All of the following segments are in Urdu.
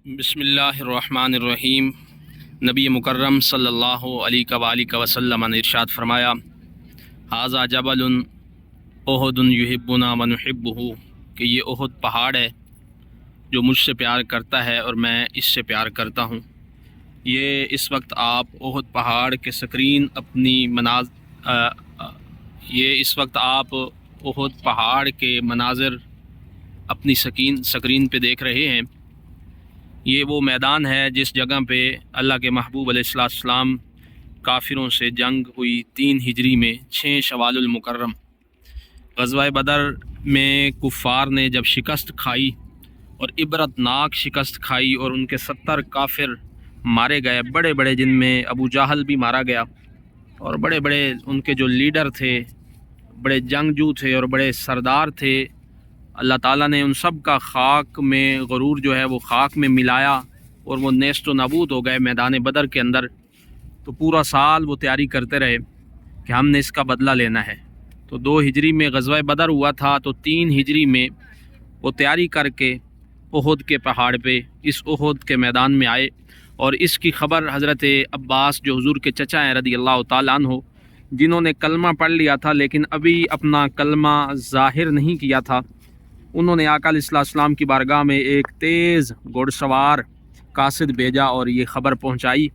بسم اللہ الرحمن الرحیم۔ نبی مکرم صلی اللہ علیہ وسلم نے ارشاد فرمایا، ھذا جبل احد یحبنا ونحبہ، کہ یہ احد پہاڑ ہے جو مجھ سے پیار کرتا ہے اور میں اس سے پیار کرتا ہوں۔ یہ اس وقت آپ احد پہاڑ کے سکرین احد پہاڑ کے مناظر اپنی سکرین پہ دیکھ رہے ہیں۔ یہ وہ میدان ہے جس جگہ پہ اللہ کے محبوب علیہ السلام کافروں سے جنگ ہوئی 3 ہجری میں 6 شوال المکرم۔ غزوہ بدر میں کفار نے جب شکست کھائی اور عبرت ناک شکست کھائی اور ان کے 70 کافر مارے گئے، بڑے بڑے، جن میں ابو جہل بھی مارا گیا، اور بڑے بڑے ان کے جو لیڈر تھے، بڑے جنگجو تھے اور بڑے سردار تھے، اللہ تعالیٰ نے ان سب کا خاک میں غرور جو ہے وہ خاک میں ملایا اور وہ نیست و نابود ہو گئے میدان بدر کے اندر۔ تو پورا سال وہ تیاری کرتے رہے کہ ہم نے اس کا بدلہ لینا ہے۔ تو 2 ہجری میں غزوہ بدر ہوا تھا، تو 3 ہجری میں وہ تیاری کر کے احد کے پہاڑ پہ، اس احد کے میدان میں آئے، اور اس کی خبر حضرت عباس جو حضور کے چچا ہیں رضی اللہ تعالیٰ عنہ، جنہوں نے کلمہ پڑھ لیا تھا لیکن ابھی اپنا کلمہ ظاہر نہیں کیا تھا، انہوں نے آقا علیہ السلام کی بارگاہ میں ایک تیز گھڑ سوار قاصد بھیجا اور یہ خبر پہنچائی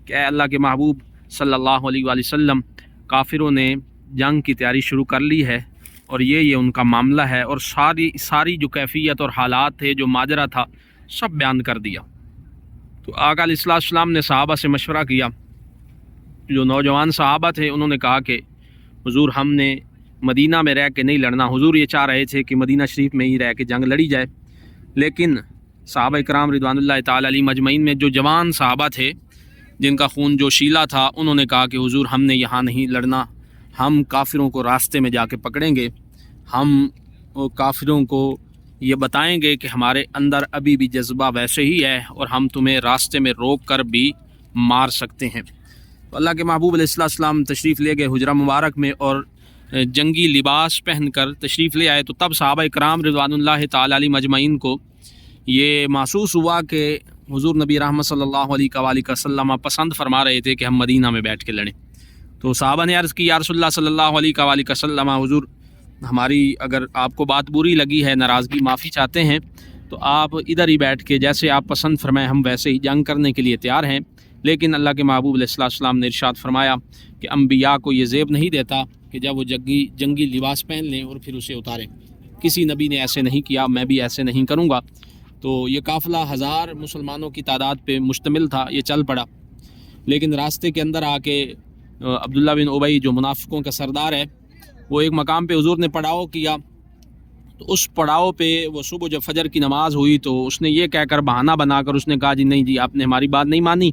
کہ اے اللہ کے محبوب صلی اللہ علیہ وآلہ وسلم، کافروں نے جنگ کی تیاری شروع کر لی ہے اور یہ ان کا معاملہ ہے، اور ساری جو کیفیت اور حالات تھے، جو ماجرا تھا، سب بیان کر دیا۔ تو آقا علیہ السلام نے صحابہ سے مشورہ کیا، جو نوجوان صحابہ تھے انہوں نے کہا کہ حضور ہم نے مدینہ میں رہ کے نہیں لڑنا۔ حضور یہ چاہ رہے تھے کہ مدینہ شریف میں ہی رہ کے جنگ لڑی جائے، لیکن صحابہ کرام رضوان اللہ تعالی علیہ مجمعین میں جو جوان صحابہ تھے، جن کا خون جو شیلا تھا، انہوں نے کہا کہ حضور ہم نے یہاں نہیں لڑنا، ہم کافروں کو راستے میں جا کے پکڑیں گے، ہم کافروں کو یہ بتائیں گے کہ ہمارے اندر ابھی بھی جذبہ ویسے ہی ہے اور ہم تمہیں راستے میں روک کر بھی مار سکتے ہیں۔ تو اللہ کے محبوب علیہ السلام تشریف لے گئے حجرہ مبارک میں اور جنگی لباس پہن کر تشریف لے آئے۔ تو تب صحابہ کرام رضوان اللہ تعالی علیہ مجمعین کو یہ محسوس ہوا کہ حضور نبی رحمت صلی اللہ علیہ وآلہ وسلم پسند فرما رہے تھے کہ ہم مدینہ میں بیٹھ کے لڑیں۔ تو صحابہ نے عرض کی، یا رسول اللہ صلی اللہ علیہ وآلہ وسلم، حضور ہماری اگر آپ کو بات بری لگی ہے، ناراضگی معافی چاہتے ہیں، تو آپ ادھر ہی بیٹھ کے جیسے آپ پسند فرمائیں، ہم ویسے ہی جنگ کرنے کے لیے تیار ہیں۔ لیکن اللہ کے محبوب علیہ السلام نے ارشاد فرمایا کہ انبیاء کو یہ زیب نہیں دیتا کہ جب وہ جنگی لباس پہن لیں اور پھر اسے اتاریں۔ کسی نبی نے ایسے نہیں کیا، میں بھی ایسے نہیں کروں گا۔ تو یہ قافلہ 1000 مسلمانوں کی تعداد پہ مشتمل تھا، یہ چل پڑا، لیکن راستے کے اندر آ کے عبداللہ بن ابی جو منافقوں کا سردار ہے، وہ ایک مقام پہ حضور نے پڑاؤ کیا، تو اس پڑاؤ پہ وہ صبح جب فجر کی نماز ہوئی تو اس نے یہ کہہ کر بہانہ بنا کر اس نے کہا، جی نہیں جی، آپ نے ہماری بات نہیں مانی،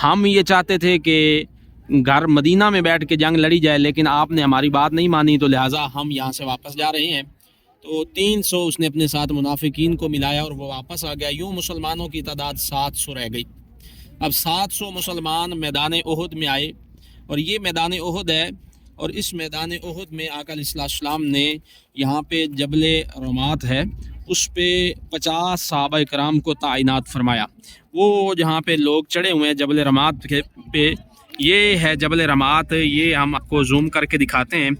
ہم یہ چاہتے تھے کہ گھر مدینہ میں بیٹھ کے جنگ لڑی جائے، لیکن آپ نے ہماری بات نہیں مانی، تو لہٰذا ہم یہاں سے واپس جا رہے ہیں۔ تو 300 اس نے اپنے ساتھ منافقین کو ملایا اور وہ واپس آ گیا۔ یوں مسلمانوں کی تعداد 700 رہ گئی۔ اب 700 مسلمان میدان احد میں آئے، اور یہ میدان احد ہے، اور اس میدان احد میں آقا علیہ السلام نے یہاں پہ جبل رمات ہے، اس پہ 50 صحابہ کرام کو تعینات فرمایا۔ وہ جہاں پہ لوگ چڑھے ہوئے ہیں جبل رمات پہ، یہ ہے جبل رمات، یہ ہم آپ کو زوم کر کے دکھاتے ہیں۔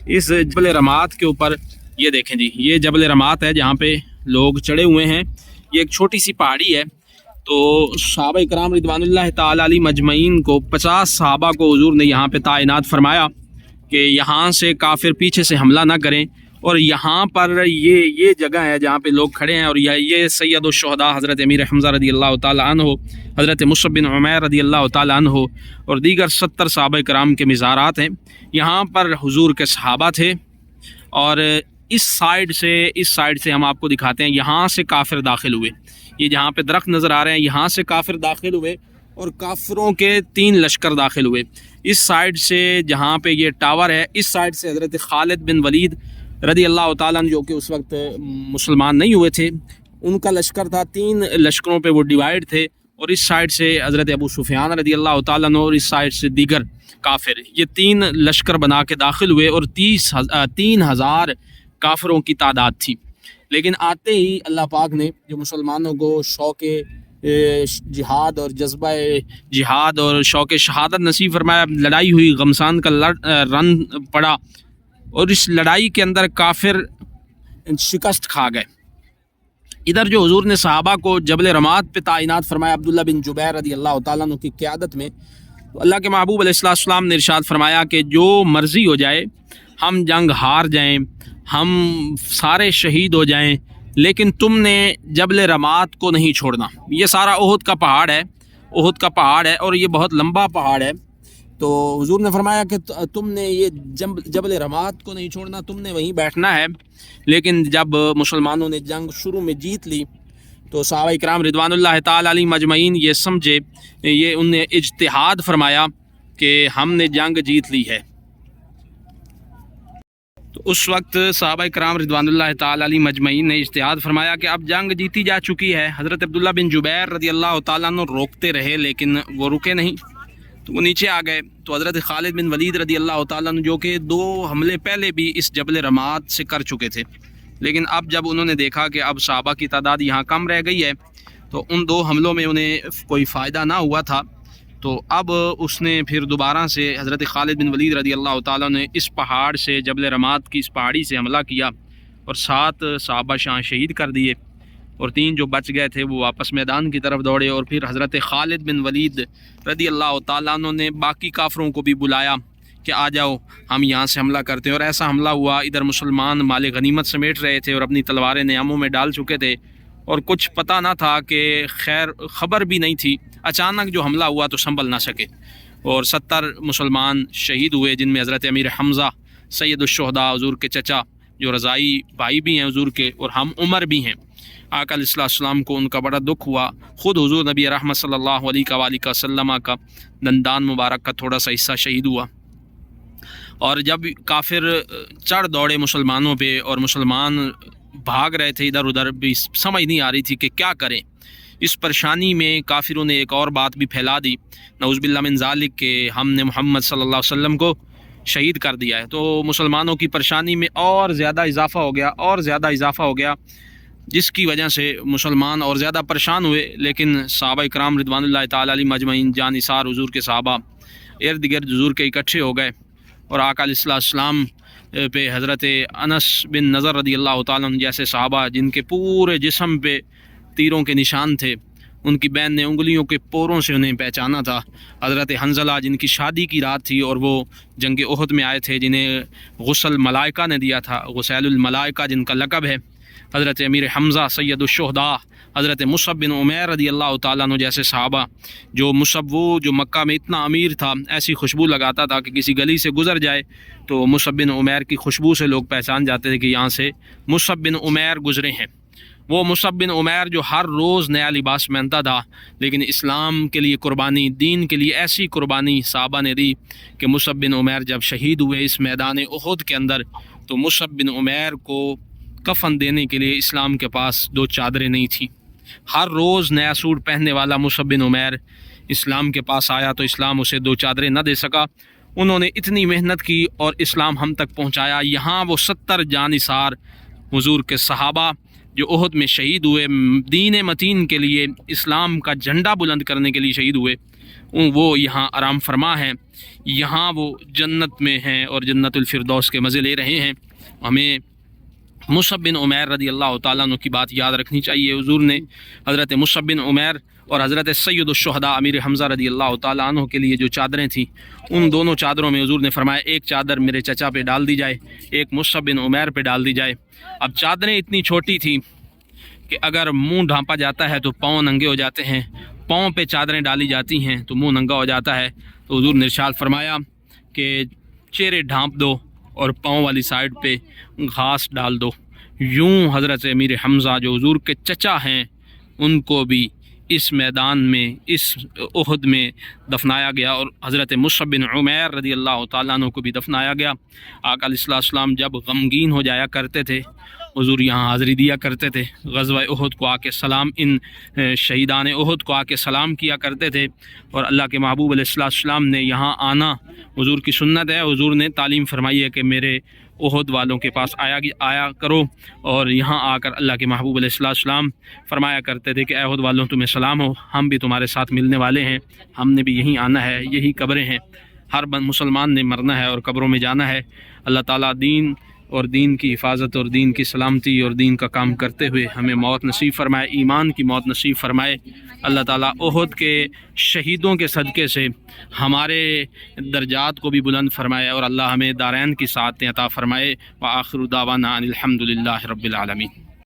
اس جبل رمات کے اوپر یہ دیکھیں جی، یہ جبل رمات ہے جہاں پہ لوگ چڑھے ہوئے ہیں۔ یہ ایک چھوٹی سی پہاڑی ہے۔ تو صحابہ کرام رضوان اللہ تعالی علیہ مجمعین کو 50 صحابہ کو حضور نے یہاں پہ تعینات فرمایا کہ یہاں سے کافر پیچھے سے حملہ نہ کریں، اور یہاں پر یہ جگہ ہے جہاں پہ لوگ کھڑے ہیں، اور یہ سید الشہداء حضرت امیر حمزہ رضی اللہ تعالیٰ عنہ، حضرت مصعب بن عمیر رضی اللہ تعالیٰ عنہ، اور دیگر 70 صحابہ کرام کے مزارات ہیں۔ یہاں پر حضور کے صحابہ تھے، اور اس سائیڈ سے ہم آپ کو دکھاتے ہیں، یہاں سے کافر داخل ہوئے۔ یہ جہاں پہ درخت نظر آ رہے ہیں، یہاں سے کافر داخل ہوئے، اور کافروں کے 3 لشکر داخل ہوئے۔ اس سائیڈ سے جہاں پہ یہ ٹاور ہے، اس سائیڈ سے حضرت خالد بن ولید رضی اللہ تعالیٰ عنہ، جو کہ اس وقت مسلمان نہیں ہوئے تھے، ان کا لشکر تھا، 3 لشکروں پہ وہ ڈیوائیڈ تھے، اور اس سائیڈ سے حضرت ابو سفیان رضی اللہ تعالیٰ عنہ، اور اس سائیڈ سے دیگر کافر، یہ 3 لشکر بنا کے داخل ہوئے، اور 3000 کافروں کی تعداد تھی۔ لیکن آتے ہی اللہ پاک نے جو مسلمانوں کو شوق جہاد اور جذبہ جہاد اور شوق شہادت نصیب فرمایا. لڑائی ہوئی، غمسان کا رن پڑا اور اس لڑائی کے اندر کافر شکست کھا گئے. ادھر جو حضور نے صحابہ کو جبل رماد پہ تعینات فرمایا عبداللہ بن جبیر رضی اللہ تعالیٰ عنہ کی قیادت میں، تو اللہ کے محبوب علیہ السلام نے ارشاد فرمایا کہ جو مرضی ہو جائے، ہم جنگ ہار جائیں، ہم سارے شہید ہو جائیں، لیکن تم نے جبل رماد کو نہیں چھوڑنا. یہ سارا احد کا پہاڑ ہے، احد کا پہاڑ ہے اور یہ بہت لمبا پہاڑ ہے. تو حضور نے فرمایا کہ تم نے یہ جبل رماد کو نہیں چھوڑنا، تم نے وہیں بیٹھنا ہے. لیکن جب مسلمانوں نے جنگ شروع میں جیت لی تو صحابہ کرام رضوان اللہ تعالیٰ علیہ مجمعین یہ سمجھے، یہ ان نے اجتہاد فرمایا کہ ہم نے جنگ جیت لی ہے. تو اس وقت صحابہ کرام رضوان اللہ تعالیٰ علیہ مجمعین نے اجتہاد فرمایا کہ اب جنگ جیتی جا چکی ہے. حضرت عبداللہ بن جبیر رضی اللہ تعالیٰ عنہ روکتے رہے لیکن وہ رکے نہیں، تو وہ نیچے آ گئے. تو حضرت خالد بن ولید رضی اللہ تعالیٰ عنہ جو کہ 2 حملے پہلے بھی اس جبل رماد سے کر چکے تھے، لیکن اب جب انہوں نے دیکھا کہ اب صحابہ کی تعداد یہاں کم رہ گئی ہے تو ان 2 حملوں میں انہیں کوئی فائدہ نہ ہوا تھا، تو اب اس نے پھر دوبارہ سے حضرت خالد بن ولید رضی اللہ تعالیٰ نے اس پہاڑ سے، جبل رماد کی اس پہاڑی سے حملہ کیا اور 7 صحابہ شاہ شہید کر دیے اور 3 جو بچ گئے تھے وہ واپس میدان کی طرف دوڑے. اور پھر حضرت خالد بن ولید رضی اللہ تعالیٰ عنہ نے باقی کافروں کو بھی بلایا کہ آ جاؤ ہم یہاں سے حملہ کرتے ہیں. اور ایسا حملہ ہوا، ادھر مسلمان مال غنیمت سمیٹ رہے تھے اور اپنی تلواریں نیاموں میں ڈال چکے تھے اور کچھ پتہ نہ تھا کہ خیر خبر بھی نہیں تھی. اچانک جو حملہ ہوا تو سنبھل نہ سکے اور 70 مسلمان شہید ہوئے، جن میں حضرت امیر حمزہ سید الشہداء حضور کے چچا جو رضائی بھائی بھی ہیں حضور کے اور ہم عمر بھی ہیں. آقا علیہ السلام کو ان کا بڑا دکھ ہوا. خود حضور نبی رحمت صلی اللہ علیہ وآلہ وسلم کا دندان مبارک کا تھوڑا سا حصہ شہید ہوا. اور جب کافر چڑھ دوڑے مسلمانوں پہ اور مسلمان بھاگ رہے تھے ادھر ادھر، بھی سمجھ نہیں آ رہی تھی کہ کیا کریں. اس پریشانی میں کافروں نے ایک اور بات بھی پھیلا دی، نعوذ باللہ من ذالک، کہ ہم نے محمد صلی اللہ علیہ وسلم کو شہید کر دیا ہے. تو مسلمانوں کی پریشانی میں اور زیادہ اضافہ ہو گیا جس کی وجہ سے مسلمان اور زیادہ پریشان ہوئے. لیکن صحابہ کرام رضوان اللہ تعالیٰ علیہ مجمعین جان نثار حضور کے صحابہ ارد گرد حضور کے اکٹھے ہو گئے اور آقا علیہ السلام پہ حضرت انس بن نضر رضی اللہ تعالیٰ عنہ جیسے صحابہ جن کے پورے جسم پہ تیروں کے نشان تھے، ان کی بہن نے انگلیوں کے پوروں سے انہیں پہچانا تھا. حضرت حنزلہ جن کی شادی کی رات تھی اور وہ جنگ احد میں آئے تھے، جنہیں غسل ملائکہ نے دیا تھا، غسیل الملائکہ جن کا لقب ہے. حضرت امیر حمزہ سید الشہداء، حضرت مصعب بن عمیر رضی اللہ تعالیٰ عنہ جیسے صحابہ. جو مصعب وہ جو مکہ میں اتنا امیر تھا، ایسی خوشبو لگاتا تھا کہ کسی گلی سے گزر جائے تو مصعب بن عمیر کی خوشبو سے لوگ پہچان جاتے تھے کہ یہاں سے مصعب بن عمیر گزرے ہیں. وہ مصعب بن عمیر جو ہر روز نیا لباس پہنتا تھا، لیکن اسلام کے لیے قربانی، دین کے لیے ایسی قربانی صحابہ نے دی کہ مصعب بن عمیر جب شہید ہوئے اس میدان احد کے اندر، تو مصعب بن عمیر کو کفن دینے کے لیے اسلام کے پاس 2 چادریں نہیں تھیں. ہر روز نیا سوٹ پہننے والا مصعب بن عمیر اسلام کے پاس آیا تو اسلام اسے 2 چادریں نہ دے سکا. انہوں نے اتنی محنت کی اور اسلام ہم تک پہنچایا. یہاں وہ 70 جانثار حضور کے صحابہ جو احد میں شہید ہوئے، دین متین کے لیے، اسلام کا جھنڈا بلند کرنے کے لیے شہید ہوئے، وہ یہاں آرام فرما ہیں، یہاں وہ جنت میں ہیں اور جنت الفردوس کے مزے لے رہے ہیں. ہمیں مصعب بن عمیر رضی اللہ تعالیٰ عنہ کی بات یاد رکھنی چاہیے. حضور نے حضرت مصعب بن عمیر اور حضرت سید الشہداء امیر حمزہ رضی اللہ تعالیٰ عنہ کے لیے جو چادریں تھیں، ان دونوں چادروں میں حضور نے فرمایا ایک چادر میرے چچا پہ ڈال دی جائے، ایک مصعب بن عمیر پہ ڈال دی جائے. اب چادریں اتنی چھوٹی تھیں کہ اگر منہ ڈھانپا جاتا ہے تو پاؤں ننگے ہو جاتے ہیں، پاؤں پہ چادریں ڈالی جاتی ہیں تو منہ ننگا ہو جاتا ہے. تو حضور نے ارشاد فرمایا کہ چہرے ڈھانپ دو اور پاؤں والی سائڈ پہ گھاس ڈال دو. یوں حضرت امیر حمزہ جو حضور کے چچا ہیں ان کو بھی اس میدان میں، اس احد میں دفنایا گیا اور حضرت مصعب بن عمیر رضی اللہ تعالیٰ عنہ کو بھی دفنایا گیا. آقا علیہ السلام جب غمگین ہو جایا کرتے تھے حضور یہاں حاضری دیا کرتے تھے، غزوہ احد کو آ کے سلام ان شہیدان احد کو آ کے سلام کیا کرتے تھے، اور اللہ کے محبوب علیہ السلام نے یہاں آنا حضور کی سنت ہے۔ حضور نے تعلیم فرمائی ہے کہ میرے احد والوں کے پاس آیا کرو، اور یہاں آ کر اللہ کے محبوب علیہ السلام فرمایا کرتے تھے کہ اے احد والوں تمہیں سلام ہو، ہم بھی تمہارے ساتھ ملنے والے ہیں، ہم نے بھی یہیں آنا ہے، یہی قبریں ہیں، ہر مسلمان نے مرنا ہے اور قبروں میں جانا ہے۔ اللہ تعالیٰ دین اور دین کی حفاظت اور دین کی سلامتی اور دین کا کام کرتے ہوئے ہمیں موت نصیب فرمائے، ایمان کی موت نصیب فرمائے۔ اللہ تعالیٰ احد کے شہیدوں کے صدقے سے ہمارے درجات کو بھی بلند فرمائے، اور اللہ ہمیں دارین کی سعادتیں عطا فرمائے۔ وآخر دعوانا ان الحمد للہ رب العالمین۔